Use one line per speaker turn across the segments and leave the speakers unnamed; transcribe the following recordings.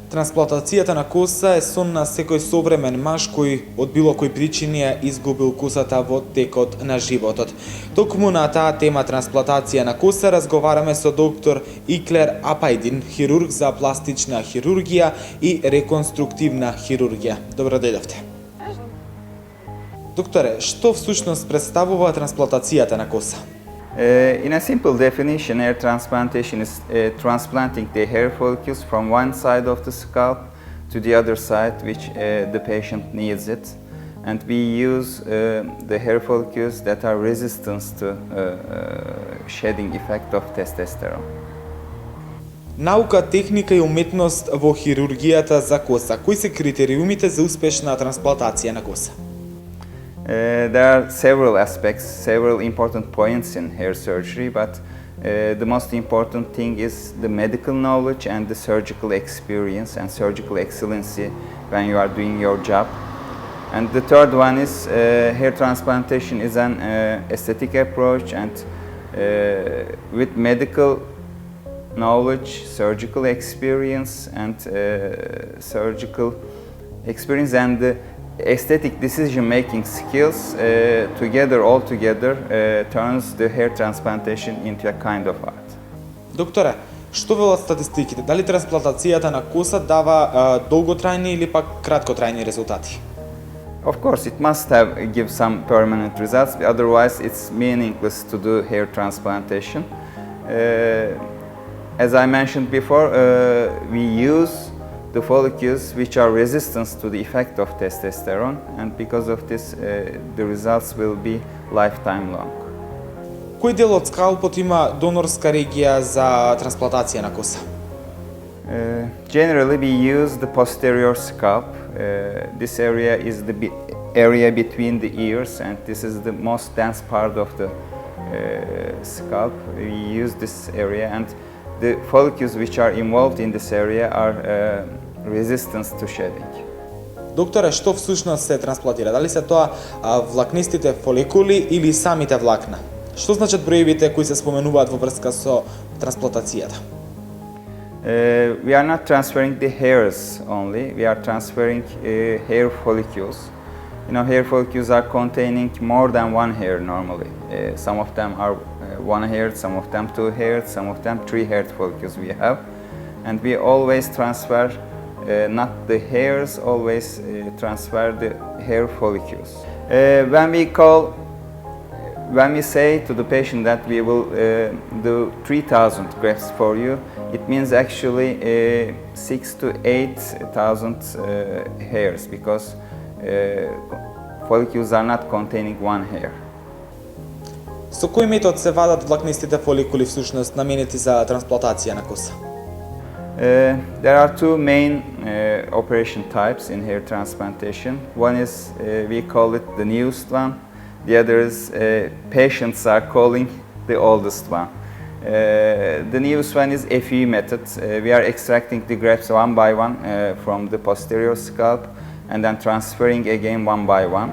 Трансплантацијата на коса е сон на секој современ маж кој од било кој причини е изгубил косата во текот на животот. Токму на таа тема трансплантација на коса разговараме со доктор Иклер Апајдин, хирург за пластична хирургија и реконструктивна хирургија. Добро дојдовте. Докторе, што всушност представува трансплантацијата на коса?
In a simple definition, hair transplantation is transplanting the hair follicles from one side of the scalp to the other side, which the patient needs it. And we use the hair follicles that are resistant to shedding effect of testosterone.
Наука, техника и уметност во хирургијата за коса. Кои се критериумите за успешна трансплантација на коса?
There are several aspects, several important points in hair surgery, but the most important thing is the medical knowledge and the surgical experience and surgical excellency when you are doing your job. And the third one is hair transplantation is an aesthetic approach, and with medical knowledge, surgical experience and the aesthetic decision-making skills all together turns the hair transplantation into a kind of art.
Докторе, што велат статистиките? Дали трансплантацијата на коса дава долготрајни или пак краткотрајни резултати?
Of course, it must give some permanent results, otherwise it's meaningless to do hair transplantation. As I mentioned before, we use the follicles which are resistant to the effect of testosterone, and because of this the results will be lifetime long.
Кој дел од скалпот има донорска регија за трансплантација на коса?
Generally we use the posterior scalp. This area is the area between the ears, and this is the most dense part of the scalp. We use this area, and the follicles which are involved in this area are resistant to shedding.
Докторе, што всушност се трансплантира? Дали се тоа влакнистите фоликули или самите влакна? Што значат броевите кои се споменуваат во врска со трансплантацијата?
We are not transferring the hairs only, we are transferring hair follicles. You know, hair follicles are containing more than one hair normally. Some of them are one hair, some of them two hairs, some of them three haired follicles we have. And we always transfer not the hairs, always transfer the hair follicles. When we say to the patient that we will do 3,000 grafts for you, it means actually 6,000 to 8,000 hairs, because follicles are not containing one hair.
Со кој метод се вадат влакнистите фоликули всушност наменети за трансплантација на коса?
There are two main operation types in hair transplantation. One is we call it the newest one. The other is patients are calling the oldest one. The newest one is FUE method. We are extracting the grafts one by one from the posterior scalp and then transferring again one by one.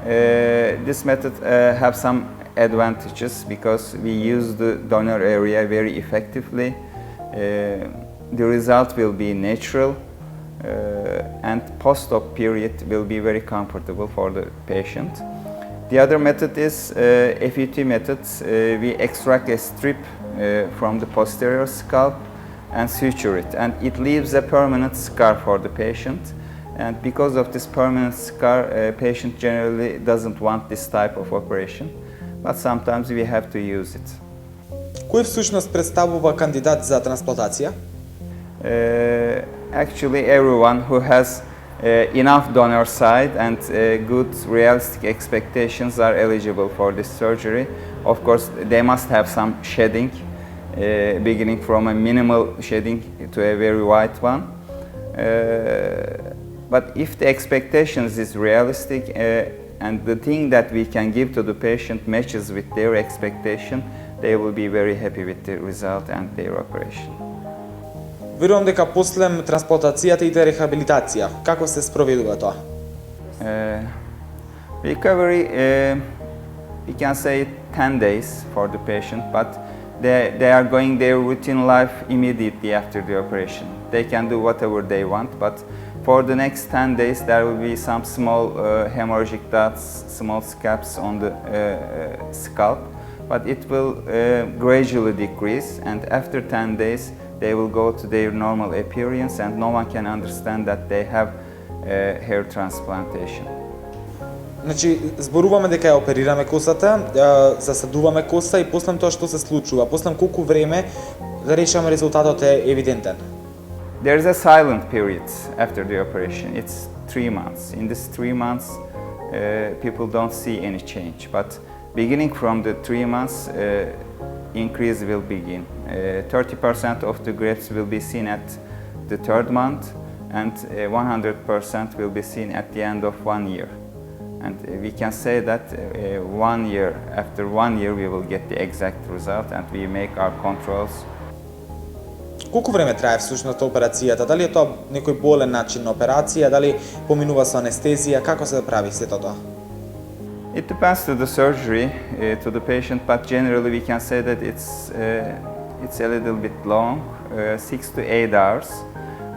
This method has some advantages because we use the donor area very effectively. The result will be natural and post-op period will be very comfortable for the patient. The other method is FUT method. We extract a strip from the posterior scalp and suture it, and it leaves a permanent scar for the patient. And because of this permanent scar, patient generally doesn't want this type of operation, but sometimes we have to use it.
Кој всушност представува кандидат за трансплантација?
Actually, everyone who has enough donor side and good realistic expectations are eligible for this surgery. Of course, they must have some shedding, beginning from a minimal shedding to a very wide one. But if the expectations is realistic and the thing that we can give to the patient matches with their expectation, they will be very happy with the result and their operation.
Верувам дека после трансплантацијата иде рехабилитација. Како се спроведува тоа?
Recovery, we can say 10 days for the patient, but they are going their routine life immediately after the operation. They can do whatever they want, but for the next 10 days there will be some small hemorrhagic dots, small scabs on the scalp, but it will gradually decrease, and after 10 days they will go to their normal appearance and no one can understand that they have hair transplantation.
Значи, зборуваме дека ја оперираме косата, засадуваме коса и после тоа што се случува? После колку време, да речеме, резултатот е евидентен?
There is a silent period after the operation. It's 3 months. In this 3 months, people don't see any change. But beginning from the 3 months, increase will begin. 30% of the grafts will be seen at the 3rd month, and 100% will be seen at the end of 1 year. And we can say that 1 year, after 1 year, we will get the exact result and we make our controls.
Колку време трае всушност операцијата? Дали е тоа некој болен начин на операција, дали поминува со анестезија, како се прави сето тоа?
It depends to the surgery, to the patient, but generally we can say that it's a little bit long, 6 to 8 hours.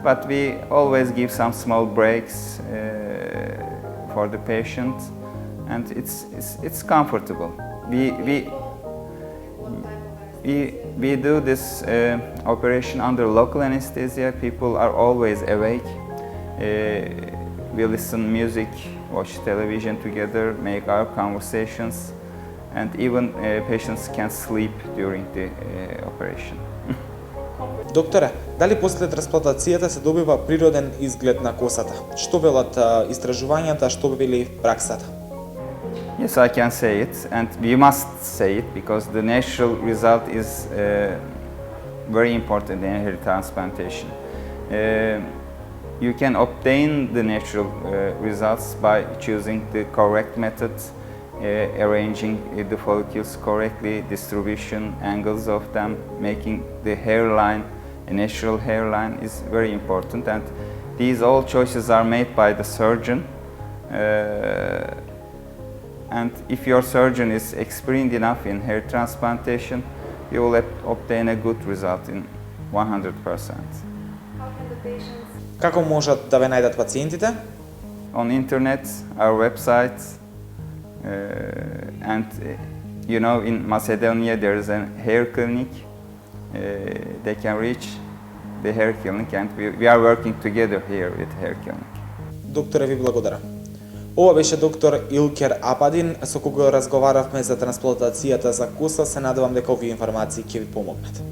But we always give some small breaks for the patient, and it's comfortable. We do this operation under local anesthesia. People are always awake. We listen music, watch television together, make our conversations, and even patients can sleep during the operation.
Докторе, дали после трансплантацијата се добива природен изглед на косата? Што велат истражувањата, што вели праксата?
Yes, I can say it, and we must say it because the natural result is very important in hair transplantation. You can obtain the natural results by choosing the correct method, arranging the follicles correctly, distribution, angles of them, making the hairline, a natural hairline is very important, and these all choices are made by the surgeon. And if your surgeon is experienced enough in hair transplantation, you will obtain a good result in 100%.
How can the patients?
Како можат да ве најдат пациентите?
On internet, our website, and you know, in Macedonia there is a hair clinic. They can reach the hair clinic, and we are working together here with hair clinic.
Докторе, ви благодарам. Ова беше доктор Илкер Ападин, со кого разговаравме за трансплантацијата за коса. Се надевам дека овие информации ќе ви помогнат.